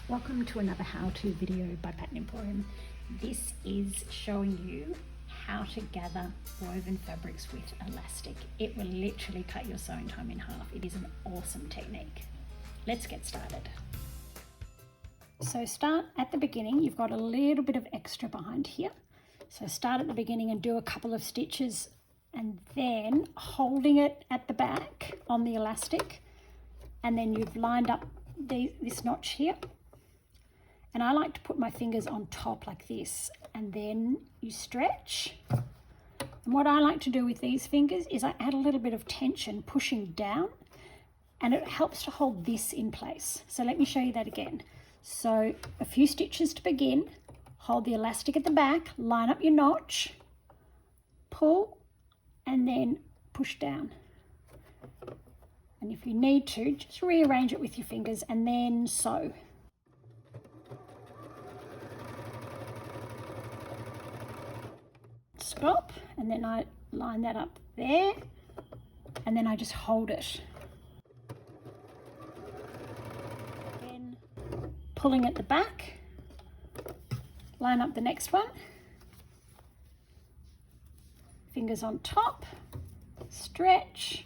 Welcome to another how-to video by Pattern Emporium. This is showing you how to gather woven fabrics with elastic. It will literally cut your sewing time in half. It is an awesome technique. Let's get started. So start at the beginning. You've got a little bit of extra behind here. So start at the beginning and do a couple of stitches, and then holding it at the back on the elastic, and then you've lined up this notch here. And I like to put my fingers on top like this, and then you stretch. And what I like to do with these fingers is I add a little bit of tension pushing down, and it helps to hold this in place. So let me show you that again. So a few stitches to begin, hold the elastic at the back, line up your notch, pull, and then push down. And if you need to, just rearrange it with your fingers and then sew. Stop, and then I line that up there, and then I just hold it. Again, pulling at the back, line up the next one, fingers on top, stretch,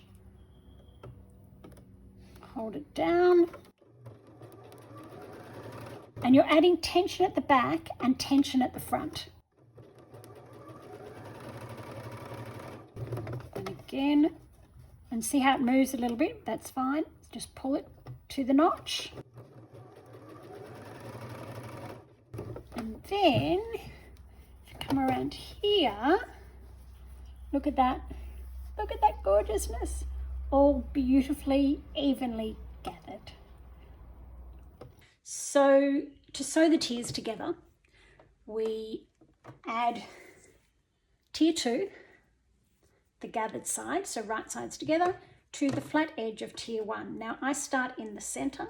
hold it down, and you're adding tension at the back and tension at the front. Again, and see how it moves a little bit. That's fine. Just pull it to the notch, and then if you come around here, look at that gorgeousness, all beautifully evenly gathered. So to sew the tiers together, we add tier 2, the gathered side, so right sides together, to the flat edge of tier 1. Now I start in the center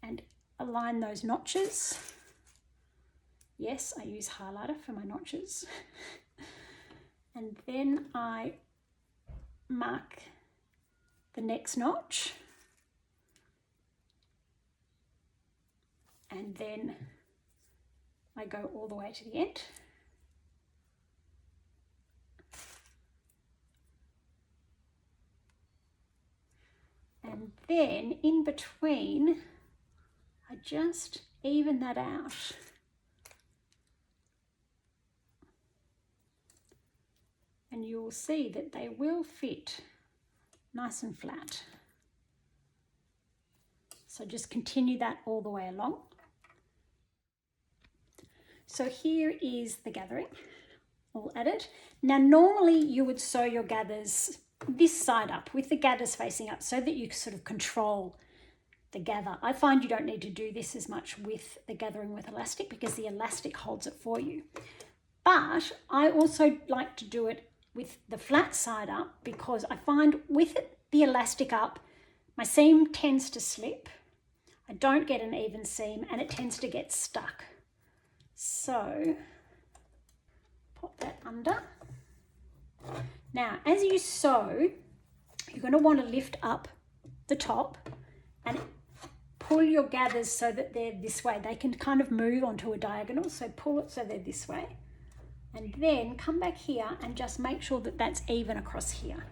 and align those notches. Yes, I use highlighter for my notches. And then I mark the next notch, and then I go all the way to the end. And then in between, I just even that out. And you will see that they will fit nice and flat. So just continue that all the way along. So here is the gathering all added. Now normally you would sew your gathers this side up with the gathers facing up so that you sort of control the gather. I find you don't need to do this as much with the gathering with elastic because the elastic holds it for you. But I also like to do it with the flat side up because I find with it, the elastic up, my seam tends to slip. I don't get an even seam and it tends to get stuck. So pop that under. Now, as you sew, you're going to want to lift up the top and pull your gathers so that they're this way. They can kind of move onto a diagonal, so pull it so they're this way. And then come back here and just make sure that that's even across here.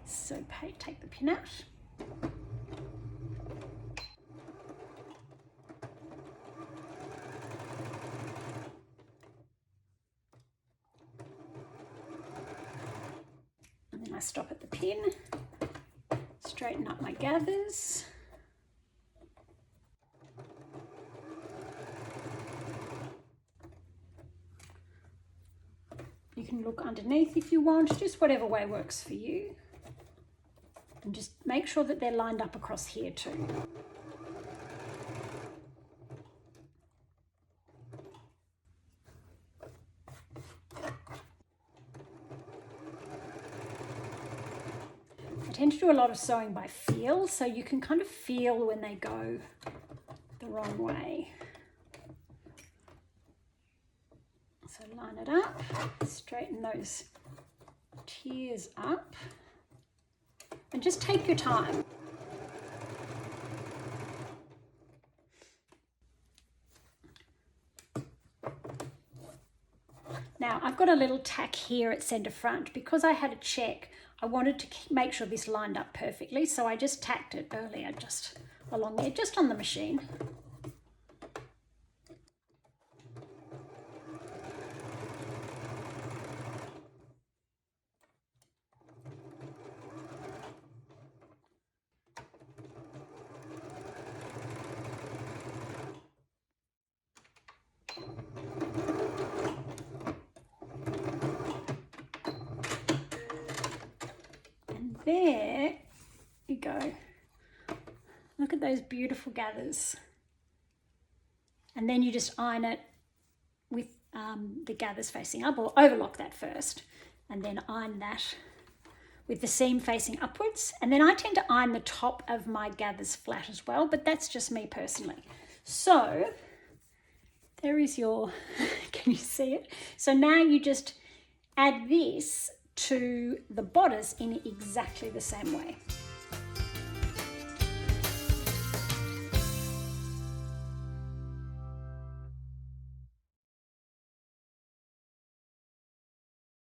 So take the pin out. I stop at the pin, straighten up my gathers. You can look underneath if you want, just whatever way works for you. And just make sure that they're lined up across here too. I tend to do a lot of sewing by feel, so you can kind of feel when they go the wrong way. So line it up, straighten those tiers up, and just take your time. Now I've got a little tack here at center front. Because I had a check, I wanted to make sure this lined up perfectly, so I just tacked it earlier just along there, just on the machine. There you go. Look at those beautiful gathers. And then you just iron it with the gathers facing up, or overlock that first, and then iron that with the seam facing upwards. And then I tend to iron the top of my gathers flat as well, but that's just me personally. So there is your, can you see it? So now you just add this to the bodice in exactly the same way.